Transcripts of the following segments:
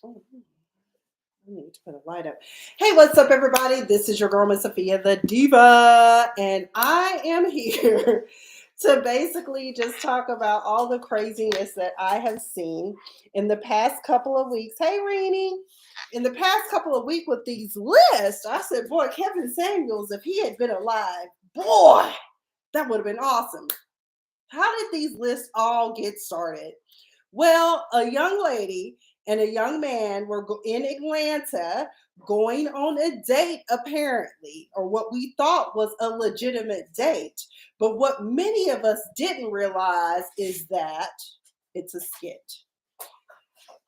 Oh, I need to put a light up. Hey, what's up, everybody? This is your girl, Miss Sophia, the Diva, and I am here to basically just talk about all the craziness that I have seen in the past couple of weeks. Hey, Rainy. In the past couple of weeks with these lists, I said, boy, Kevin Samuels, if he had been alive, boy, that would have been awesome. How did these lists all get started? Well, a young lady and a young man were in Atlanta going on a date, apparently, or what we thought was a legitimate date. But what many of us didn't realize is that it's a skit.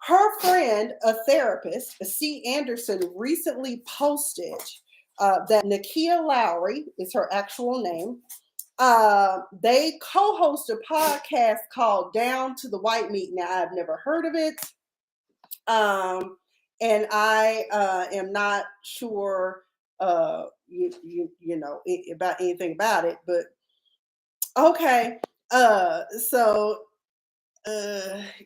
Her friend, a therapist, C. Anderson, recently posted that Nakia Lowry is her actual name. They co-host a podcast called Down to the White Meat. Now, I've never heard of it, and I am not sure, about anything about it. But okay, so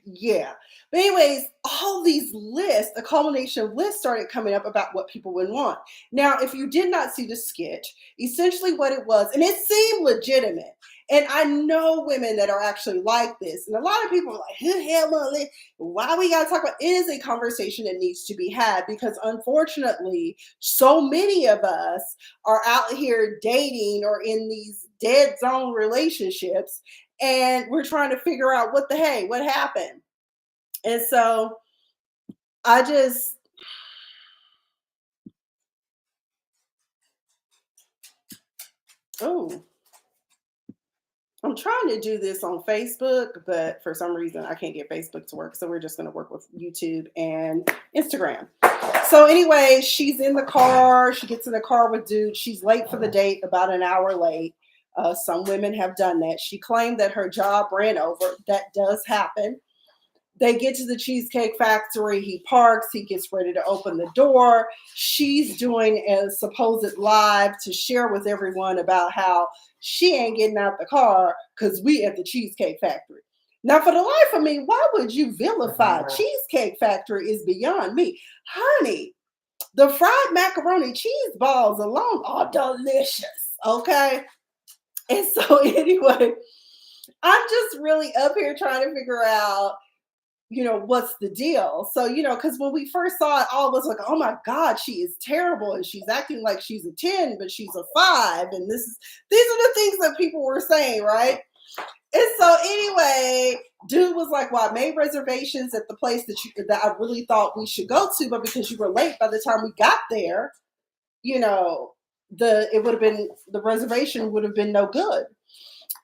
yeah. But anyways, all these lists, a culmination of lists started coming up about what people would want. Now, if you did not see the skit, essentially what it was, and it seemed legitimate. And I know women that are actually like this. And a lot of people are like, who the hell want to why we gotta talk about it? Is a conversation that needs to be had because unfortunately, so many of us are out here dating or in these dead zone relationships and we're trying to figure out what happened. And so I just, oh, I'm trying to do this on Facebook, but for some reason I can't get Facebook to work. So we're just going to work with YouTube and Instagram. So anyway, she's in the car. She gets in the car with dude. She's late for the date, about an hour late. Some women have done that. She claimed that her job ran over. That does happen. They get to the Cheesecake Factory. He parks. He gets ready to open the door. She's doing a supposed live to share with everyone about how she ain't getting out the car because we at the Cheesecake Factory. Now, for the life of me, why would you vilify Cheesecake Factory is beyond me. Honey, the fried macaroni cheese balls alone are delicious. Okay. And so, anyway, I'm just really up here trying to figure out what's the deal? So, because when we first saw it, all of us like, oh my God, she is terrible. And she's acting like she's a 10, but she's a 5. And these are the things that people were saying, right? And so anyway, dude was like, well, I made reservations at the place that I really thought we should go to, but because you were late by the time we got there, it would have been the reservation would have been no good.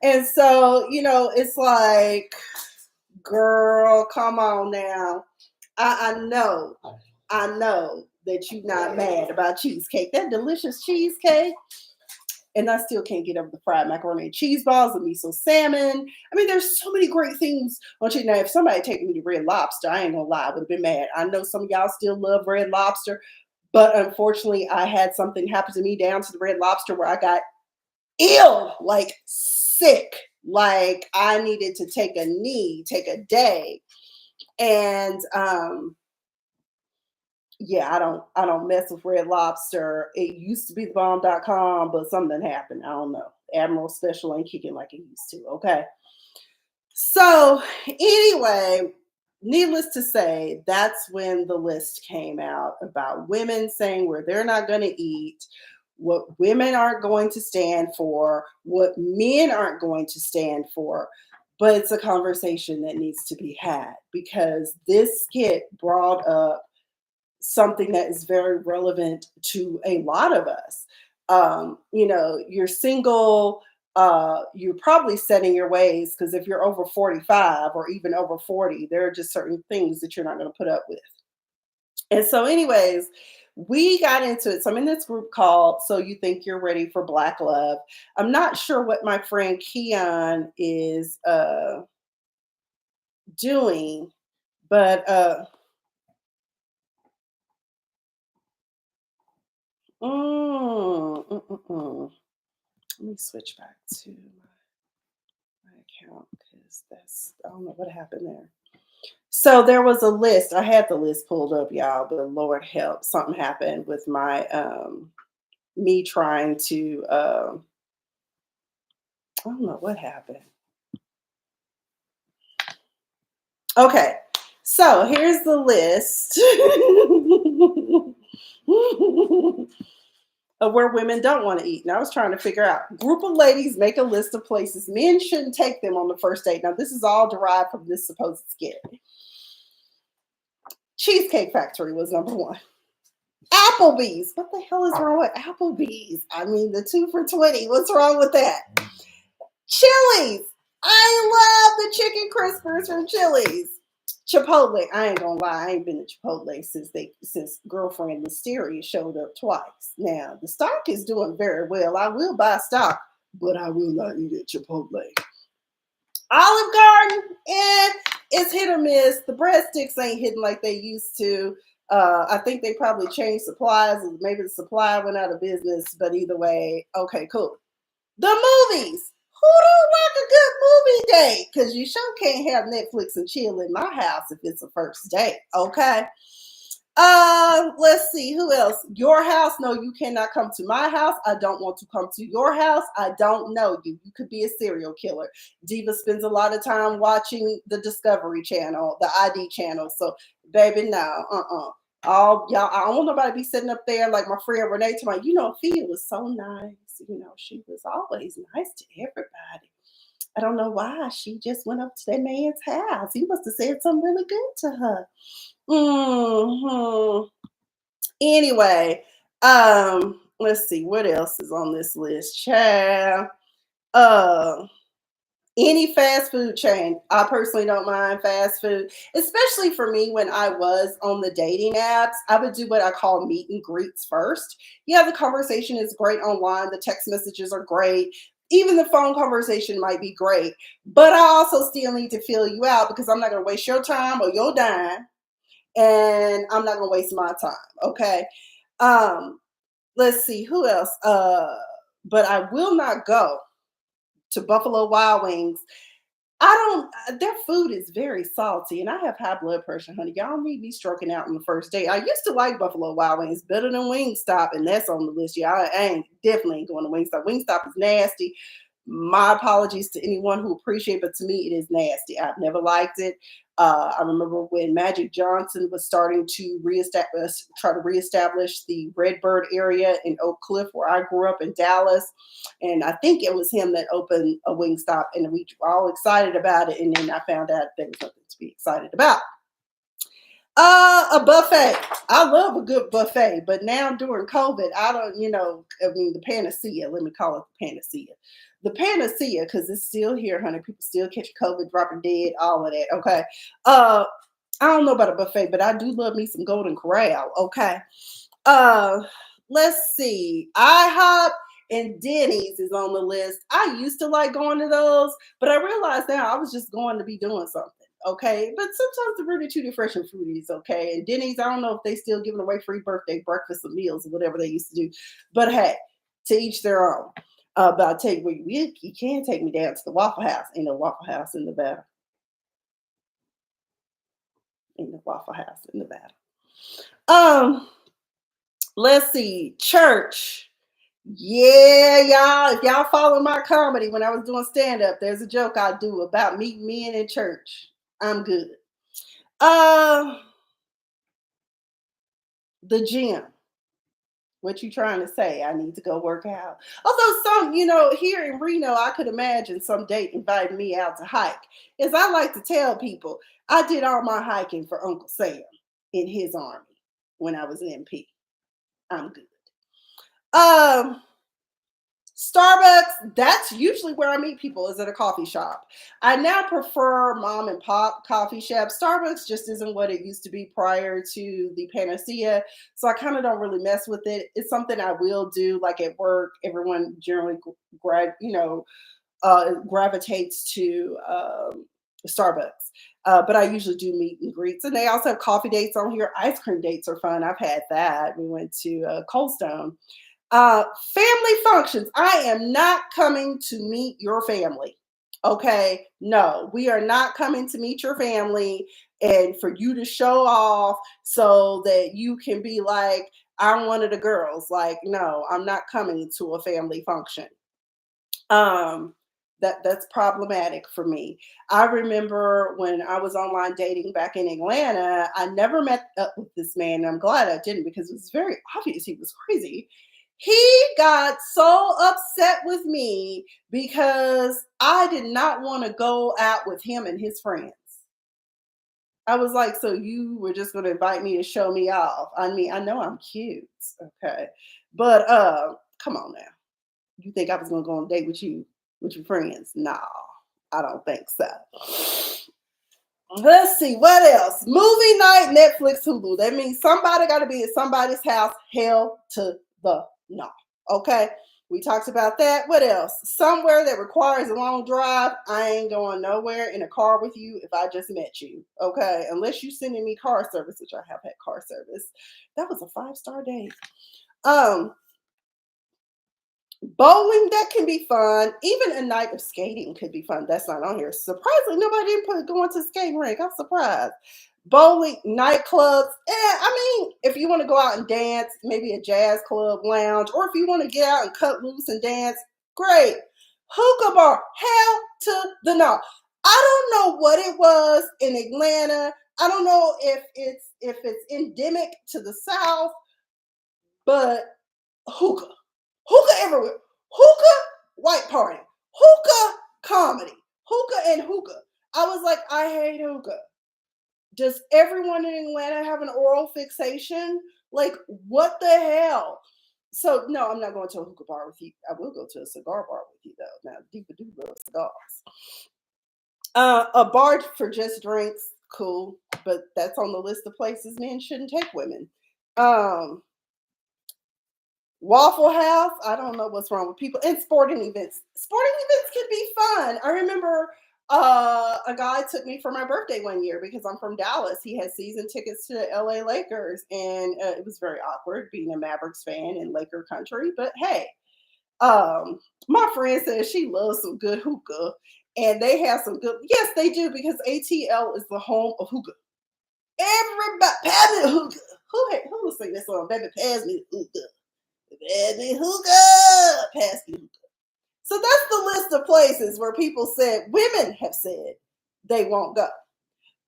And so, it's like, girl, come on now. I know that you're not mad about cheesecake. That delicious cheesecake. And I still can't get over the fried macaroni and cheese balls, the miso salmon. I mean, there's so many great things on you. Now, if somebody taken me to Red Lobster, I ain't gonna lie, I would have been mad. I know some of y'all still love Red Lobster, but unfortunately, I had something happen to me down to the Red Lobster where I got ill, like sick. Like I needed to take a day. And yeah, I don't mess with Red Lobster. It used to be the bomb.com, but something happened. I don't know. Admiral Special ain't kicking like it used to. Okay. So anyway, needless to say, that's when the list came out about women saying where they're not going to eat, what women aren't going to stand for, what men aren't going to stand for. But it's a conversation that needs to be had because this skit brought up something that is very relevant to a lot of us. You're single, you're probably setting your ways because if you're over 45 or even over 40, there are just certain things that you're not going to put up with. And so, anyways, we got into it. So I'm in this group called So You Think You're Ready for Black Love. I'm not sure what my friend Keon is doing, but let me switch back to my account because I don't know what happened there. So there was a list. I had the list pulled up, y'all, but Lord help, something happened with my me trying to I don't know what happened. Okay. So here's the list of where women don't want to eat. And I was trying to figure out, group of ladies make a list of places men shouldn't take them on the first date. Now, this is all derived from this supposed skit. Cheesecake Factory was number one. Applebee's. What the hell is wrong with Applebee's? I mean, the 2 for $20. What's wrong with that? Chili's. I love the chicken crispers from Chili's. Chipotle. I ain't gonna lie, I ain't been to Chipotle since girlfriend Mysteria showed up twice. Now the stock is doing very well. I will buy stock, but I will not eat at Chipotle. Olive Garden, it's hit or miss. The breadsticks ain't hitting like they used to. I think they probably changed supplies, and maybe the supply went out of business. But either way, okay, cool. The movies. Who don't like a good movie date? Because you sure can't have Netflix and chill in my house if it's a first date. Okay. Let's see. Who else? Your house. No, you cannot come to my house. I don't want to come to your house. I don't know you. You could be a serial killer. Diva spends a lot of time watching the Discovery Channel, the ID channel. So, baby, no. All y'all, I don't want nobody to be sitting up there like my friend Renee talking, Fia was so nice. She was always nice to everybody. I don't know why she just went up to that man's house. He must have said something really good to her. Anyway, let's see what else is on this list. Child. Any fast food chain. I personally don't mind fast food, especially for me when I was on the dating apps. I would do what I call meet and greets first. Yeah, the conversation is great online. The text messages are great. Even the phone conversation might be great. But I also still need to feel you out because I'm not going to waste your time or your dime. And I'm not going to waste my time. Okay. Let's see. Who else? But I will not go to Buffalo Wild Wings. Their food is very salty, and I have high blood pressure, honey. Y'all need me stroking out on the first date. I used to like Buffalo Wild Wings better than Wingstop, and that's on the list. Y'all definitely ain't going to Wingstop. Wingstop is nasty. My apologies to anyone who appreciates, but to me, it is nasty. I've never liked it. I remember when Magic Johnson was starting to try to reestablish the Redbird area in Oak Cliff, where I grew up in Dallas. And I think it was him that opened a Wingstop, and we were all excited about it. And then I found out there was nothing to be excited about. A buffet. I love a good buffet, but now during COVID, the panacea. Let me call it the panacea. The panacea, because it's still here, honey. People still catch COVID, dropping dead, all of that. Okay. I don't know about a buffet, but I do love me some Golden Corral. Okay. Let's see. IHOP and Denny's is on the list. I used to like going to those, but I realized now I was just going to be doing something. Okay. But sometimes the Rudy Tooty Fresh and Fruity is okay. And Denny's, I don't know if they still giving away free birthday breakfast or meals or whatever they used to do. But hey, to each their own. But I'll tell you what, you can take me down to the Waffle House. Ain't no Waffle House in Nevada. Ain't no Waffle House in Nevada. Let's see. Church. Yeah, y'all. If y'all follow my comedy when I was doing stand-up, there's a joke I do about meeting men in church. I'm good. The gym. What you trying to say? I need to go work out. Although some, here in Reno, I could imagine some date inviting me out to hike. As I like to tell people, I did all my hiking for Uncle Sam in his army when I was an MP. I'm good. Starbucks, that's usually where I meet people, is at a coffee shop. I now prefer mom and pop coffee shops. Starbucks just isn't what it used to be prior to the panacea. So I kind of don't really mess with it. It's something I will do, like at work. Everyone generally gravitates to Starbucks. But I usually do meet and greets. And they also have coffee dates on here. Ice cream dates are fun. I've had that. We went to Cold Stone. Family functions. I am not coming to meet your family. Okay. No, we are not coming to meet your family. and for you to show off so that you can be like, I'm one of the girls. Like, no, I'm not coming to a family function. Um, that's problematic for me. I remember when I was online dating back in Atlanta, I never met up with this man. And I'm glad I didn't because it was very obvious he was crazy. He got so upset with me because I did not want to go out with him and his friends. I was like, so you were just going to invite me to show me off? I mean, I know I'm cute, okay, but come on now. You think I was gonna go on a date with your friends? No, I don't think so. Let's see what else. Movie night, Netflix, Hulu. That means somebody got to be at somebody's house. Hell to the no. Okay, we talked about that. What else? Somewhere that requires a long drive. I ain't going nowhere in a car with you if I just met you. Okay, unless you sending me car service, which I have had car service. That was a 5-star date. Bowling, that can be fun. Even a night of skating could be fun. That's not on here. Surprisingly, nobody didn't put going to skating rink. I'm surprised. Bowling, nightclubs. I mean, if you want to go out and dance, maybe a jazz club lounge, or if you want to get out and cut loose and dance, great. Hookah bar, hell to the no. I don't know what it was in Atlanta. I don't know if it's endemic to the South, but hookah. Hookah everywhere. Hookah, white party. Hookah, comedy. Hookah and hookah. I was like, I hate hookah. Does everyone in Atlanta have an oral fixation? Like, what the hell? So, no, I'm not going to a hookah bar with you. I will go to a cigar bar with you, though. Now, Diva do love cigars. A bar for just drinks, cool. But that's on the list of places men shouldn't take women. Waffle House, I don't know what's wrong with people. And sporting events. Sporting events can be fun. I remember a guy took me for my birthday one year because I'm from Dallas. He had season tickets to the LA Lakers, and it was very awkward being a Mavericks fan in Laker country. But hey, my friend says she loves some good hookah, and they have some good. Yes, they do because ATL is the home of hookah. Everybody, pass me the hookah. Who was singing this song? Baby, pass me the hookah. Baby hookah, pass the hookah. So that's the list of places where people said, women have said they won't go.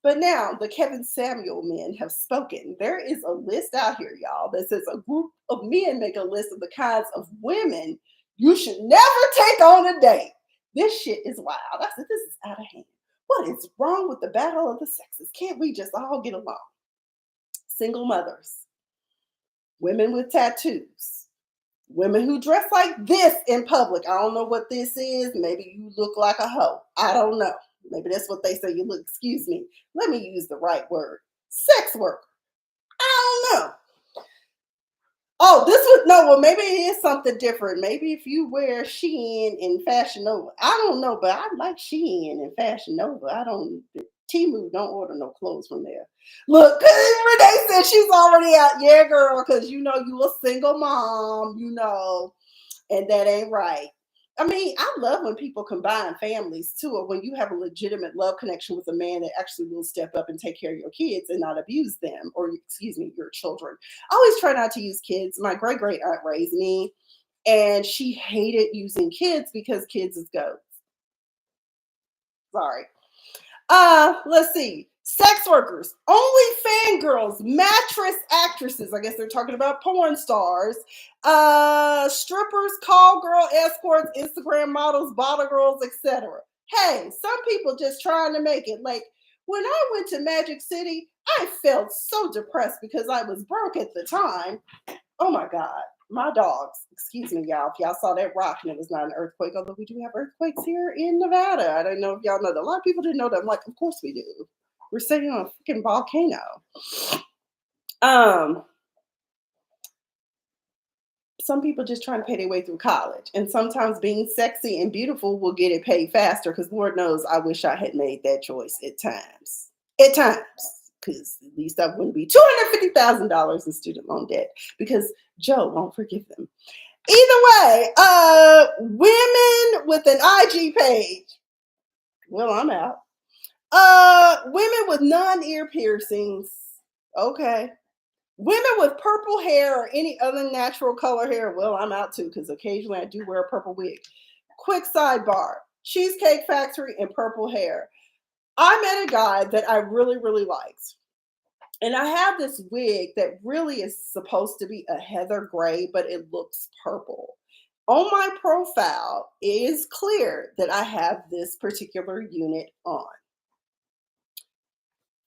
But now the Kevin Samuel men have spoken. There is a list out here, y'all, that says a group of men make a list of the kinds of women you should never take on a date. This shit is wild. I said, this is out of hand. What is wrong with the battle of the sexes? Can't we just all get along? Single mothers, women with tattoos, women who dress like this in public. I don't know what this is. Maybe you look like a hoe. I don't know. Maybe that's what they say you look. Excuse me. Let me use the right word. Sex worker. I don't know. Oh, this was no. Well, maybe it is something different. Maybe if you wear Shein and Fashion Nova. I don't know, but I like Shein and Fashion Nova. I don't. Temu don't order no clothes from there. Look, Renee said she's already out. Yeah, girl, because you know you a single mom, you know, and that ain't right. I mean, I love when people combine families too, or when you have a legitimate love connection with a man that actually will step up and take care of your kids and not abuse them, or excuse me, your children. I always try not to use kids. My great great aunt raised me, and she hated using kids because kids is goats. Sorry. Let's see. Sex workers, only fangirls, mattress actresses. I guess they're talking about porn stars. Strippers, call girl, escorts, Instagram models, bottle girls, etc. Hey, some people just trying to make it. Like when I went to Magic City, I felt so depressed because I was broke at the time. Oh my God. My dogs, excuse me, y'all. If y'all saw that rock and it was not an earthquake, although we do have earthquakes here in Nevada. I don't know if y'all know that. A lot of people didn't know that. I'm like, of course we do. We're sitting on a freaking volcano. Some people just trying to pay their way through college. And sometimes being sexy and beautiful will get it paid faster because Lord knows I wish I had made that choice at times. At times. Because at least I wouldn't be $250,000 in student loan debt because Joe won't forgive them. Either way, women with an IG page. Well, I'm out. Women with non-ear piercings. Okay. Women with purple hair or any other natural color hair. Well, I'm out too because occasionally I do wear a purple wig. Quick sidebar: Cheesecake Factory and purple hair. I met a guy that I really, really liked. And I have this wig that really is supposed to be a heather gray, but it looks purple. On my profile, it is clear that I have this particular unit on.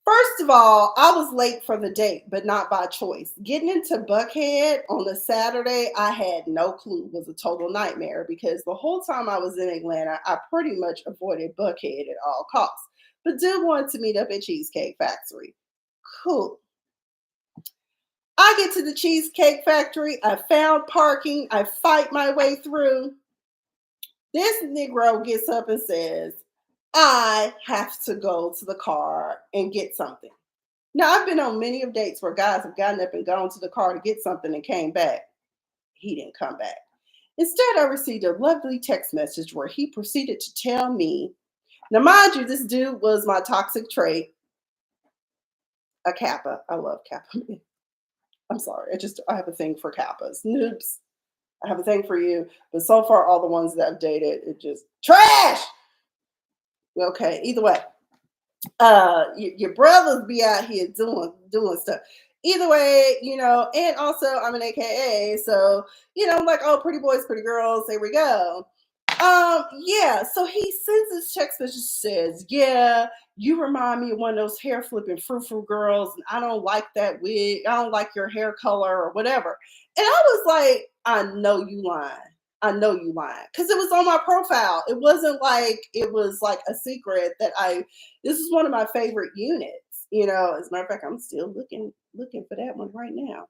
First of all, I was late for the date, but not by choice. Getting into Buckhead on a Saturday, I had no clue, was a total nightmare because the whole time I was in Atlanta, I pretty much avoided Buckhead at all costs. But did want to meet up at Cheesecake Factory. Cool. I get to the Cheesecake Factory. I found parking. I fight my way through. This Negro gets up and says, I have to go to the car and get something. Now, I've been on many of dates where guys have gotten up and gone to the car to get something and came back. He didn't come back. Instead, I received a lovely text message where he proceeded to tell me, now, mind you, this dude was my toxic trait, a Kappa. I love Kappa. I'm sorry. I have a thing for Kappas. Noobs. I have a thing for you. But so far, all the ones that I've dated, it just trash. Okay, either way. Your brothers be out here doing stuff. Either way, and also I'm an AKA, so I'm like, oh, pretty boys, pretty girls, there we go. Yeah, so he sends this text message says, yeah, you remind me of one of those hair flipping frou-frou girls, and I don't like that wig, I don't like your hair color or whatever. And I was like, I know you lying. I know you lying. Because it was on my profile. It wasn't like it was like a secret that this is one of my favorite units. As a matter of fact, I'm still looking for that one right now.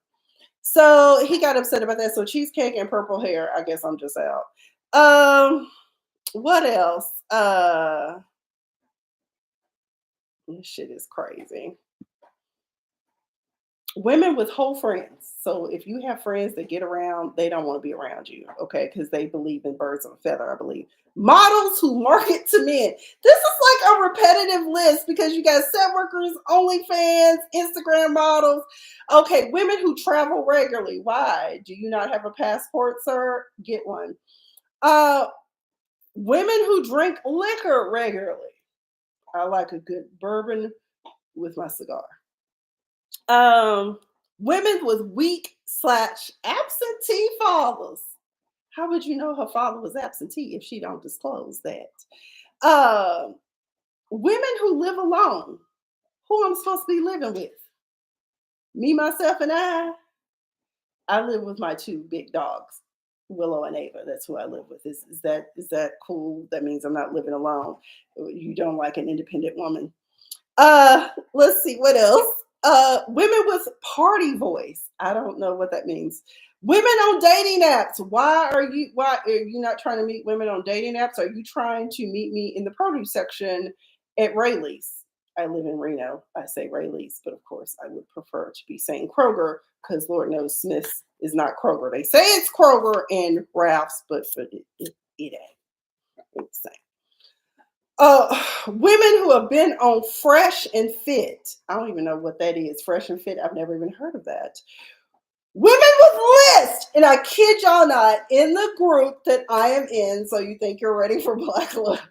So he got upset about that. So cheesecake and purple hair, I guess I'm just out. What else? This shit is crazy. Women with whole friends. So if you have friends that get around, they don't want to be around you, okay? Because they believe in birds of a feather, I believe. Models who market to men. This is like a repetitive list because you got set workers, OnlyFans, Instagram models. Okay, women who travel regularly. Why? Do you not have a passport, sir? Get one. Women who drink liquor regularly. I like a good bourbon with my cigar. Women with weak/absentee fathers. How would you know her father was absentee if she don't disclose that? Women who live alone. Who I'm supposed to be living with? Me, myself, and I. I live with my two big dogs, Willow and Ava. That's who I live with. Is that cool? That means I'm not living alone. You don't like an independent woman. Let's see what else. Women with party voice. I don't know what that means. Women on dating apps. Why are you not trying to meet women on dating apps? Are you trying to meet me in the produce section at Rayleigh's? I live in Reno. I say Rayleigh's, but of course I would prefer to be saying Kroger because Lord knows Smith's is not Kroger. They say it's Kroger and Ralph's, but it ain't. It's the same. Women who have been on Fresh and Fit. I don't even know what that is. Fresh and Fit. I've never even heard of that. Women with list. And I kid y'all not, in the group that I am in, so you think you're ready for Black Love.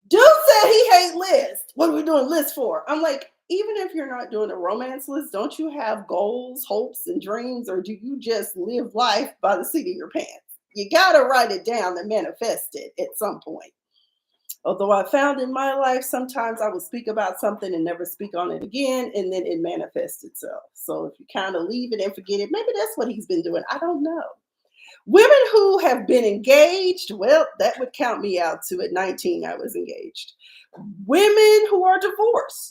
Dude said he hate lists. What are we doing lists for? I'm like, even if you're not doing a romance list, don't you have goals, hopes, and dreams? Or do you just live life by the seat of your pants? You got to write it down and manifest it at some point. Although I found in my life, sometimes I would speak about something and never speak on it again, and then it manifests itself. So if you kind of leave it and forget it, maybe that's what he's been doing. I don't know. Women who have been engaged, well, that would count me out too. At 19, I was engaged. Women who are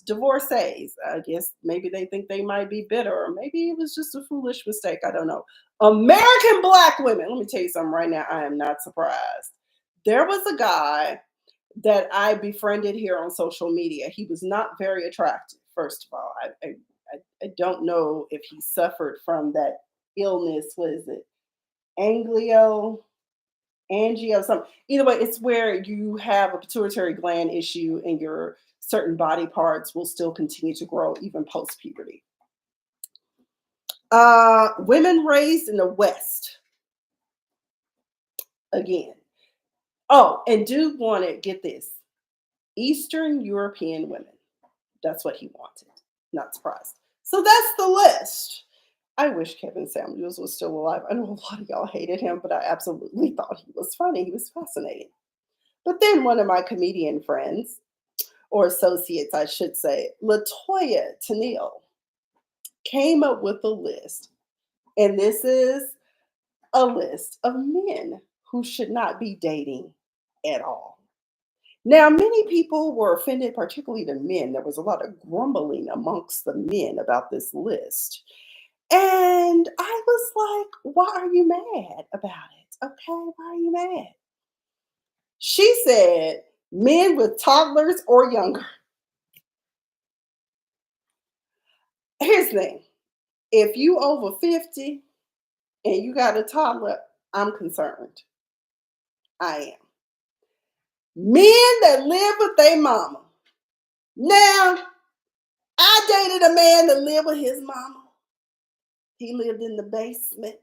divorcees. I guess maybe they think they might be bitter, or maybe it was just a foolish mistake. I don't know. American Black women. Let me tell you something right now. I am not surprised. There was a guy that I befriended here on social media. He was not very attractive, first of all. I don't know if he suffered from that illness. What is it? Anglio. angio, something. Either way, it's where you have a pituitary gland issue and your certain body parts will still continue to grow even post puberty. Women raised in the West again. Oh, and dude wanted, get this, Eastern European women. That's what he wanted. Not surprised. So that's the list. I wish Kevin Samuels was still alive. I know a lot of y'all hated him, but I absolutely thought he was funny. He was fascinating. But then one of my comedian friends, or associates, I should say, Latoya Tennille, came up with a list. And this is a list of men who should not be dating at all. Now, many people were offended, particularly the men. There was a lot of grumbling amongst the men about this list. And I was like, why are you mad about it? Okay, why are you mad? She said, men with toddlers or younger. Here's the thing, if you over 50 and you got a toddler, I'm concerned. I am. Men that live with their mama. Now, I dated a man that lived with his mama. He lived in the basement.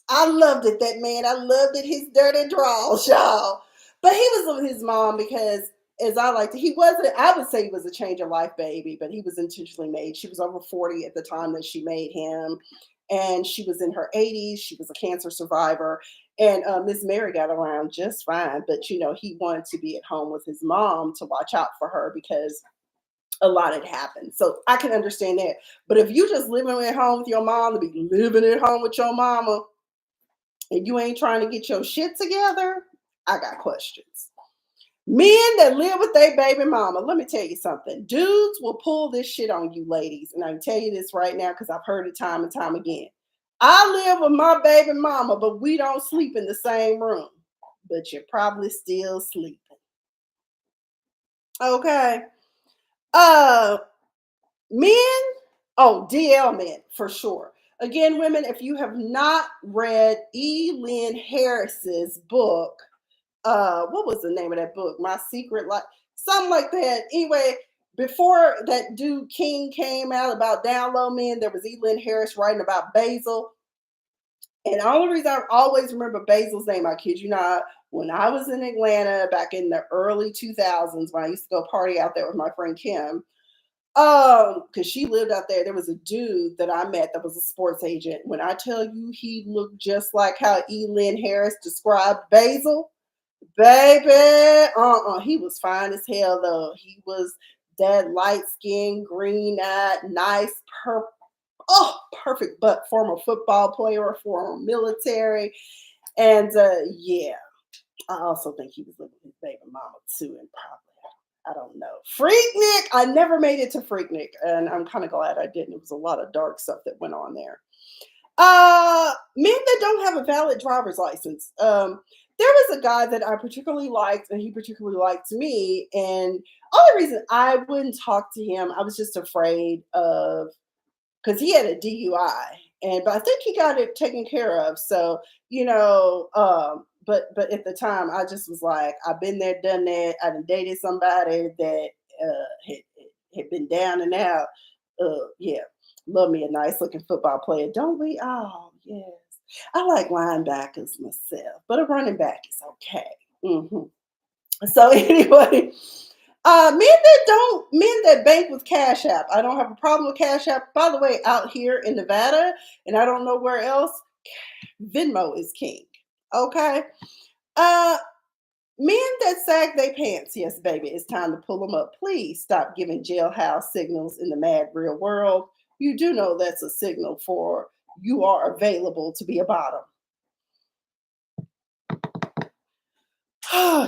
I loved it, that man. I loved it, his dirty draws, y'all. But he was with his mom because, as I like to, he wasn't, I would say he was a change of life baby, but he was intentionally made. She was over 40 at the time that she made him. And she was in her 80s. She was a cancer survivor. And Miss Mary got around just fine. But, you know, he wanted to be at home with his mom to watch out for her because a lot had happened. So I can understand that. But if you just living at home with your mom, to be living at home with your mama, and you ain't trying to get your shit together, I got questions. Men that live with their baby mama, let me tell you something. Dudes will pull this shit on you, ladies. And I can tell you this right now because I've heard it time and time again. I live with my baby mama, but we don't sleep in the same room. But you're probably still sleeping. Okay. Men, oh, DL men, for sure. Again, women, if you have not read E. Lynn Harris's book, what was the name of that book? My Secret Life, something like that. Anyway, before that dude King came out about down low men, there was E. Lynn Harris writing about Basil. And the only reason I always remember Basil's name, I kid you not, when I was in Atlanta back in the early 2000s, when I used to go party out there with my friend Kim, because she lived out there. There was a dude that I met that was a sports agent. When I tell you he looked just like how E. Lynn Harris described Basil, baby, he was fine as hell though. He was that light skinned, green eyed, nice, perfect butt former football player, former military. And yeah, I also think he was living with his baby mama too, and probably, I don't know. Freaknik. I never made it to Freaknik, and I'm kind of glad I didn't. It was a lot of dark stuff that went on there. Men that don't have a valid driver's license. There was a guy that I particularly liked, and he particularly liked me. And only reason I wouldn't talk to him, I was just afraid of, because he had a DUI, but I think he got it taken care of. So but at the time I just was like, I've been there, done that. I done dated somebody that had been down and out. Yeah, love me a nice looking football player, don't we? Oh yes, I like linebackers myself, but a running back is okay. So anyway, men that bank with Cash App. I don't have a problem with Cash App. By the way, out here in Nevada, and I don't know where else, Venmo is king. Okay. Uh, Men that sag their pants. Yes, baby, it's time to pull them up. Please stop giving jailhouse signals in the mad real world. You do know that's a signal for you are available to be a bottom.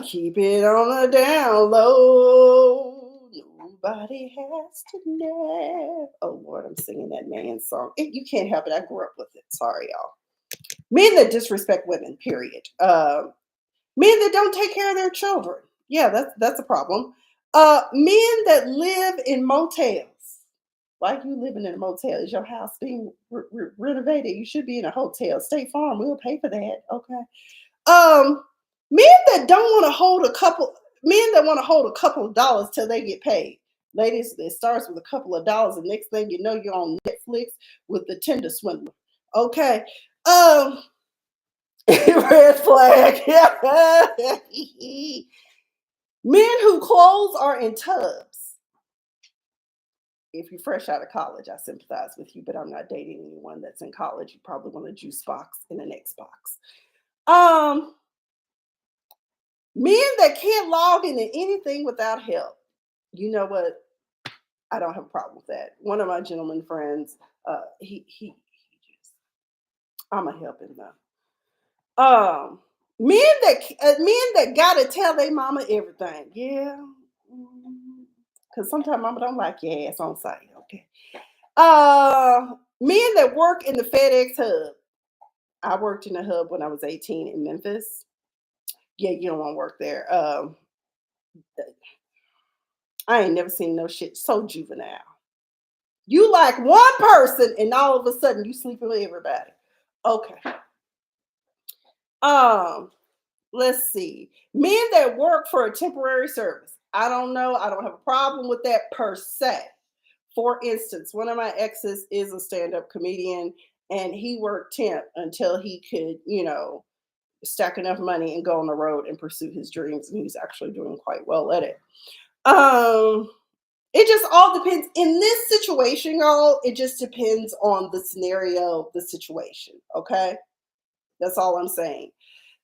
Keep it on the down low. Nobody has to know. Oh Lord, I'm singing that man song. You can't help it. I grew up with it. Sorry, y'all. Men that disrespect women. Period. Men that don't take care of their children. Yeah, that's a problem. Men that live in motels. Why are you living in a motel? Is your house being renovated? You should be in a hotel. State Farm, we'll pay for that. Okay. Um, men that don't want to hold a couple, men that want to hold a couple of dollars till they get paid. Ladies, it starts with a couple of dollars, and next thing you know, you're on Netflix with the Tinder swindler. Okay. Um, red flag. Men who clothes are in tubs. If you're fresh out of college, I sympathize with you, but I'm not dating anyone that's in college. You probably want a juice box and an Xbox. Men that can't log into anything without help. You know what? I don't have a problem with that. One of my gentleman friends, he just, I'm gonna help him though. Men that gotta tell their mama everything. Yeah, because sometimes mama don't like your ass on site. Okay. Men that work in the FedEx hub. I worked in a hub when I was 18 in Memphis. Yeah, you don't want to work there. I ain't never seen no shit so juvenile. You like one person and all of a sudden you sleeping with everybody. Okay. Let's see. Men that work for a temporary service. I don't know. I don't have a problem with that per se. For instance, one of my exes is a stand-up comedian and he worked temp until he could, stack enough money and go on the road and pursue his dreams. And he's actually doing quite well at it. It just all depends. In this situation, y'all, it just depends on the scenario, the situation. Okay. That's all I'm saying.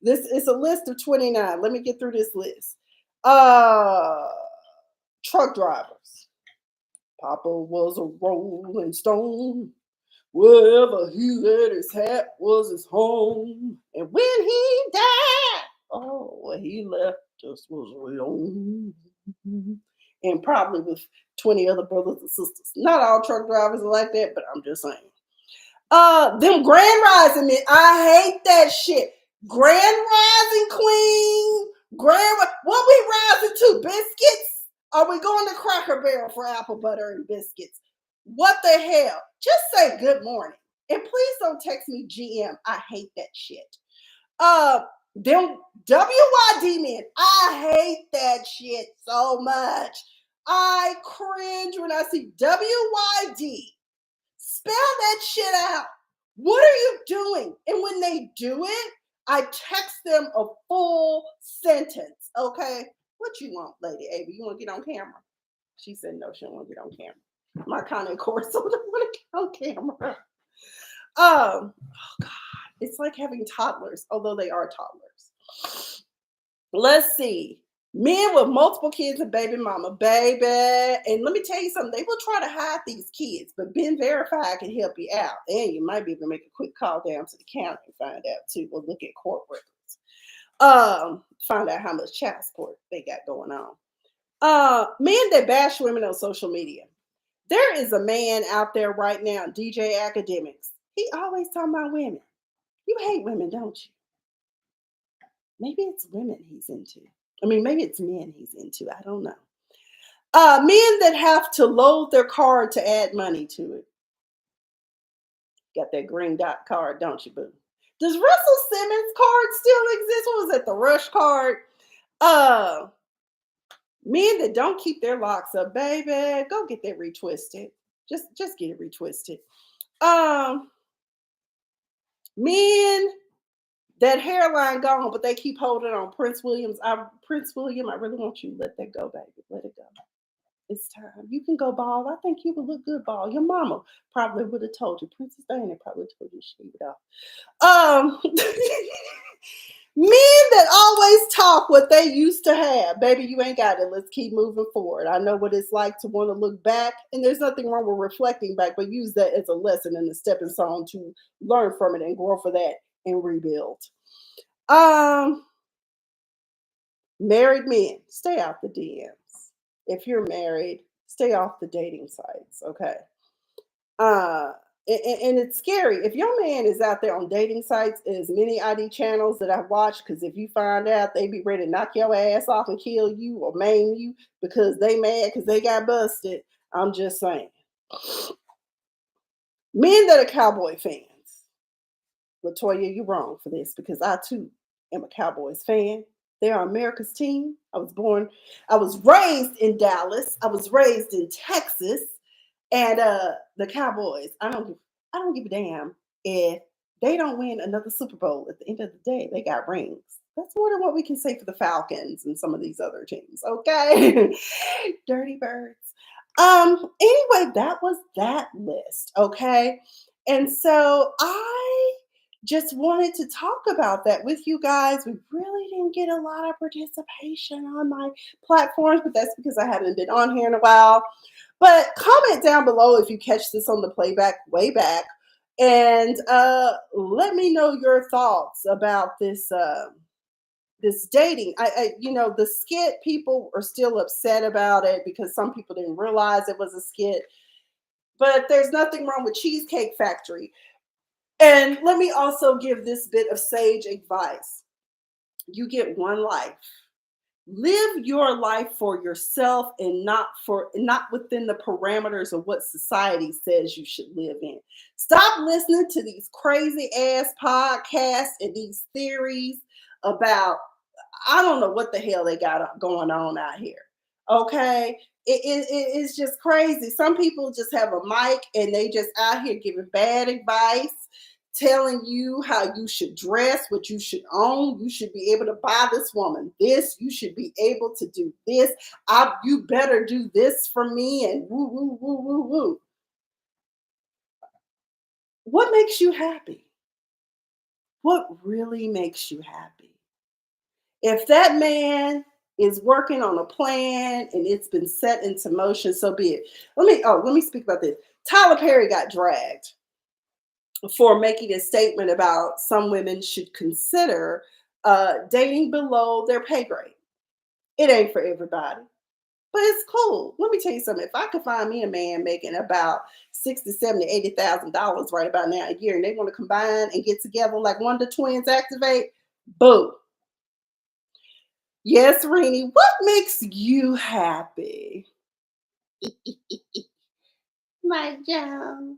This is a list of 29. Let me get through this list. Truck drivers. Papa was a rolling stone. Wherever he laid his hat was his home. And when he died, what he left us was alone. And probably with 20 other brothers and sisters. Not all truck drivers are like that, but I'm just saying. Them grand rising men, I hate that shit. Grand rising queen, what we rising to? Biscuits? Are we going to Cracker Barrel for apple butter and biscuits? What the hell? Just say good morning. And please don't text me GM. I hate that shit. Them WYD men, I hate that shit so much. I cringe when I see WYD. Spell that shit out. What are you doing? And when they do it, I text them a full sentence. Okay. What you want, Lady Ava? You want to get on camera? She said no, she don't want to get on camera. My content course, so I don't want to get on camera. Oh God. It's like having toddlers, although they are toddlers. Let's see. Men with multiple kids and baby mama, baby. And let me tell you something, they will try to hide these kids, but Ben Verify can help you out. And you might be able to make a quick call down to the county and find out too. We'll look at court records. Find out how much child support they got going on. Men that bash women on social media. There is a man out there right now, DJ Academics. He always talking about women. You hate women, don't you? Maybe it's women he's into. I mean, maybe it's men he's into. I don't know. Men that have to load their card to add money to it. Got that green dot card, don't you, boo? Does Russell Simmons card still exist? What was it, the Rush card? Men that don't keep their locks up, baby, go get that retwisted. Just get it retwisted. Men that hairline gone, but they keep holding on. Prince William, I really want you to let that go, baby. Let it go. It's time. You can go bald. I think you would look good bald. Your mama probably would have told you. Princess Diana probably told you to shave it off. Men that always talk what they used to have. Baby, you ain't got it. Let's keep moving forward. I know what it's like to want to look back, and there's nothing wrong with reflecting back, but use that as a lesson and a stepping stone to learn from it and grow for that and rebuild. Married men, stay out the DMs. If you're married, stay off the dating sites, okay? And it's scary. If your man is out there on dating sites, as many ID channels that I've watched, because if you find out, they be ready to knock your ass off and kill you or maim you because they mad because they got busted. I'm just saying. Men that are Cowboy fans. Latoya, you're wrong for this because I too am a Cowboys fan. They are America's team. I was raised in Dallas. I was raised in Texas. And the Cowboys, I don't give a damn if they don't win another Super Bowl. At the end of the day, they got rings. That's more than what we can say for the Falcons and some of these other teams. Okay. Dirty birds. Anyway, that was that list. Okay. And so I just wanted to talk about that with you guys. We really didn't get a lot of participation on my platforms, but that's because I haven't been on here in a while. But comment down below if you catch this on the playback way back, and let me know your thoughts about this this dating. The skit, people are still upset about it because some people didn't realize it was a skit. But there's nothing wrong with Cheesecake Factory. And let me also give this bit of sage advice. You get one life. Live your life for yourself and not within the parameters of what society says you should live in. Stop listening to these crazy ass podcasts and these theories about I don't know what the hell they got going on out here. Okay. It's just crazy. Some people just have a mic and they just out here giving bad advice, telling you how you should dress, what you should own. You should be able to buy this woman this. You should be able to do this. You better do this for me and woo, woo, woo, woo, woo. What makes you happy? What really makes you happy? If that man is working on a plan and it's been set into motion, so be it. Let me speak about this. Tyler Perry got dragged for making a statement about some women should consider dating below their pay grade. It ain't for everybody, but it's cool. Let me tell you something. If I could find me a man making about $60,000, $70,000, $80,000 right about now a year, and they want to combine and get together like Wonder Twins activate, boom. Yes, Renee, what makes you happy? My job.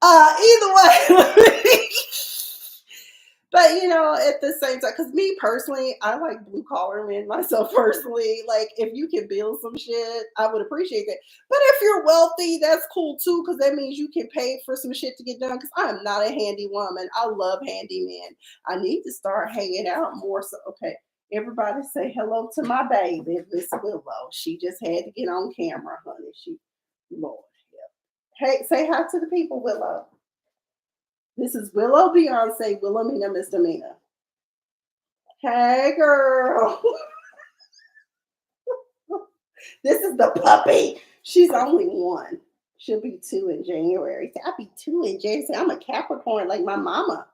Either way. But at the same time, because me personally, I like blue collar men myself personally. Like, if you can build some shit, I would appreciate that. But if you're wealthy, that's cool too, because that means you can pay for some shit to get done. Because I am not a handy woman. I love handy men. I need to start hanging out more. So, okay, everybody say hello to my baby, Miss Willow. She just had to get on camera, honey. Lord help. Hey, say hi to the people, Willow. This is Willow Beyonce, Wilhelmina Misdemeanor. Hey, girl. This is the puppy. She's only one. She'll be 2 in January. I'll be 2 in January. I'm a Capricorn like my mama.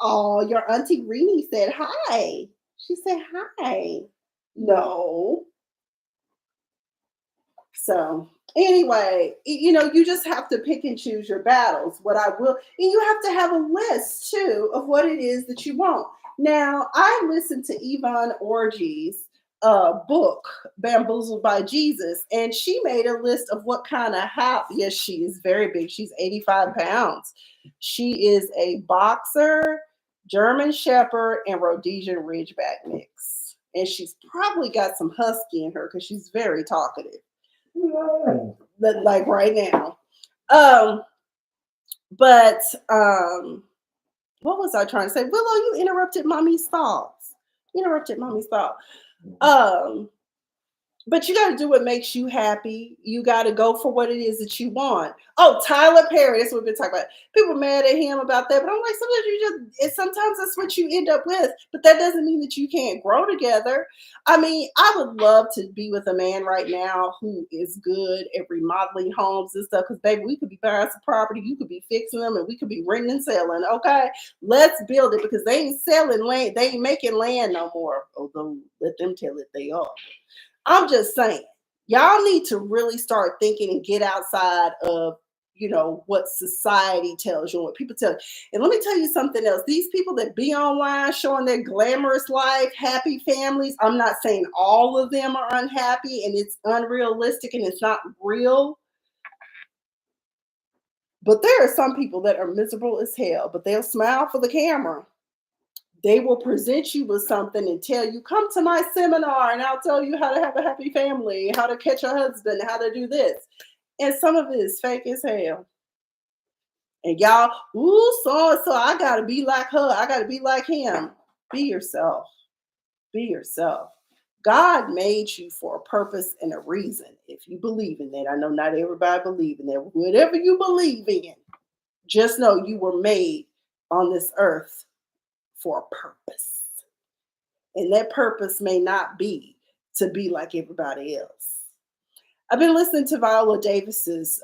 Oh, your auntie Renee said hi. She said hi. No. So anyway, you just have to pick and choose your battles. What I will, and you have to have a list too of what it is that you want. Now, I listened to Yvonne Orgy's book, Bamboozled by Jesus, and she made a list of what kind of house. Yes, she is very big. She's 85 pounds. She is a boxer, German Shepherd, and Rhodesian Ridgeback mix. And she's probably got some husky in her because she's very talkative. Like right now. But what was I trying to say? Willow, you interrupted mommy's thoughts. But you got to do what makes you happy. You got to go for what it is that you want. Oh, Tyler Perry. That's what we've been talking about. People mad at him about that. But I'm like, sometimes that's what you end up with. But that doesn't mean that you can't grow together. I mean, I would love to be with a man right now who is good at remodeling homes and stuff. Because, baby, we could be buying some property. You could be fixing them. And we could be renting and selling. Okay? Let's build it. Because they ain't selling land. They ain't making land no more. Although, let them tell it they are. I'm just saying, y'all need to really start thinking and get outside of, what society tells you, what people tell you. And let me tell you something else. These people that be online showing their glamorous life, happy families, I'm not saying all of them are unhappy and it's unrealistic and it's not real. But there are some people that are miserable as hell, but they'll smile for the camera. They will present you with something and tell you, come to my seminar and I'll tell you how to have a happy family, how to catch a husband, how to do this. And some of it is fake as hell. And y'all, ooh, so and so, I gotta be like her. I gotta be like him. Be yourself. Be yourself. God made you for a purpose and a reason. If you believe in that, I know not everybody believes in that. Whatever you believe in, just know you were made on this earth for a purpose. And that purpose may not be to be like everybody else. I've been listening to Viola Davis's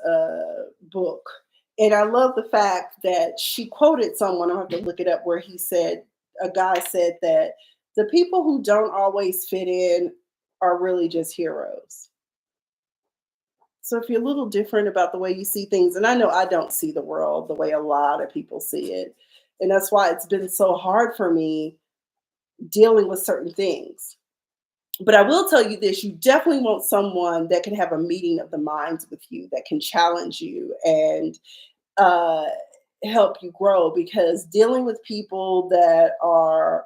book, and I love the fact that she quoted someone, I have to look it up, where he said, a guy said that the people who don't always fit in are really just heroes. So if you're a little different about the way you see things, and I know I don't see the world the way a lot of people see it, and that's why it's been so hard for me dealing with certain things. But I will tell you this, you definitely want someone that can have a meeting of the minds with you, that can challenge you and uh, help you grow, because dealing with people that are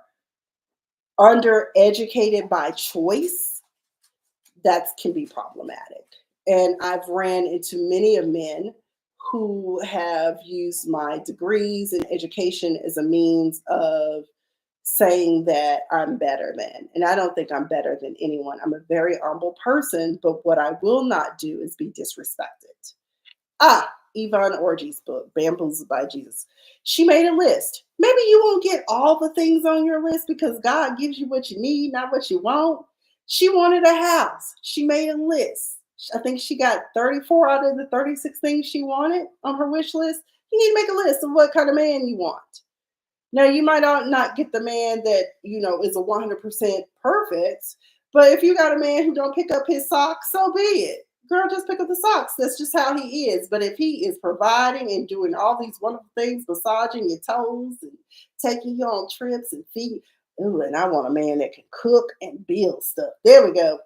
undereducated by choice, that can be problematic. And I've ran into many of men who have used my degrees and education as a means of saying that I'm better than. And I don't think I'm better than anyone. I'm a very humble person, but what I will not do is be disrespected. Yvonne Orji's book, Bamboozled by Jesus. She made a list. Maybe you won't get all the things on your list because God gives you what you need, not what you want. She wanted a house. She made a list. I think she got 34 out of the 36 things she wanted on her wish list. You need to make a list of what kind of man you want. Now, you might not get the man that, is a 100% perfect, but if you got a man who don't pick up his socks, so be it. Girl, just pick up the socks. That's just how he is. But if he is providing and doing all these wonderful things, massaging your toes and taking you on trips and feeding, and I want a man that can cook and build stuff. There we go.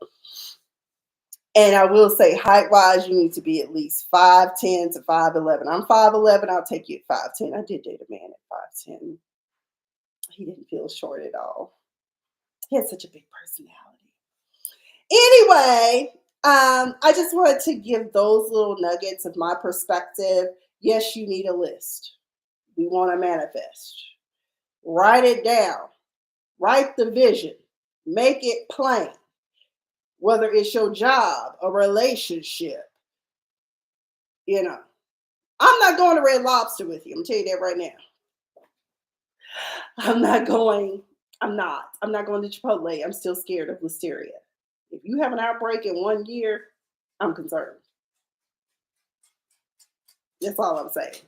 And I will say, height-wise, you need to be at least 5'10" to 5'11". I'm 5'11". I'll take you at 5'10". I did date a man at 5'10". He didn't feel short at all. He had such a big personality. Anyway, I just wanted to give those little nuggets of my perspective. Yes, you need a list. We want to manifest. Write it down. Write the vision. Make it plain. Whether it's your job, a relationship, I'm not going to Red Lobster with you. I'm telling you that right now. I'm not going to Chipotle. I'm still scared of listeria. If you have an outbreak in 1 year, I'm concerned. That's all I'm saying.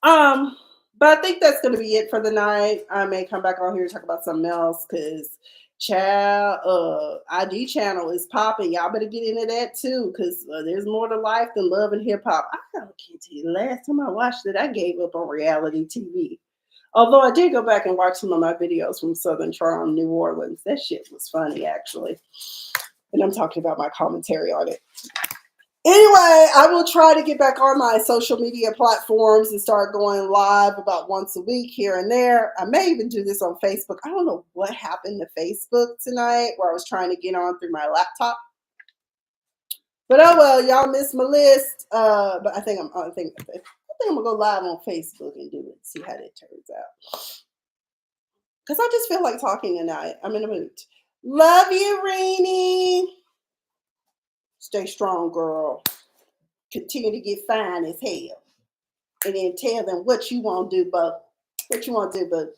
But I think that's going to be it for the night. I may come back on here and talk about something else because ID channel is popping. Y'all better get into that too, because there's more to life than love and hip hop. I can't tell you, the last time I watched it, I gave up on reality TV. Although I did go back and watch some of my videos from Southern Charm, New Orleans. That shit was funny, actually. And I'm talking about my commentary on it. Anyway, I will try to get back on my social media platforms and start going live about once a week here and there. I may even do this on Facebook. I don't know what happened to Facebook tonight, where I was trying to get on through my laptop. But oh well, y'all missed my list. But I think I'm gonna go live on Facebook and do it. See how that turns out. Because I just feel like talking tonight. I'm in a mood. Love you, Rainy. Stay strong, girl. Continue to get fine as hell. And then tell them what you want to do, bud. What you want to do, bud.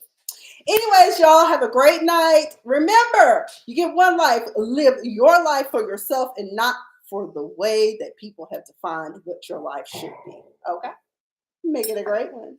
Anyways, y'all, have a great night. Remember, you get one life. Live your life for yourself and not for the way that people have defined what your life should be. Okay? Make it a great one.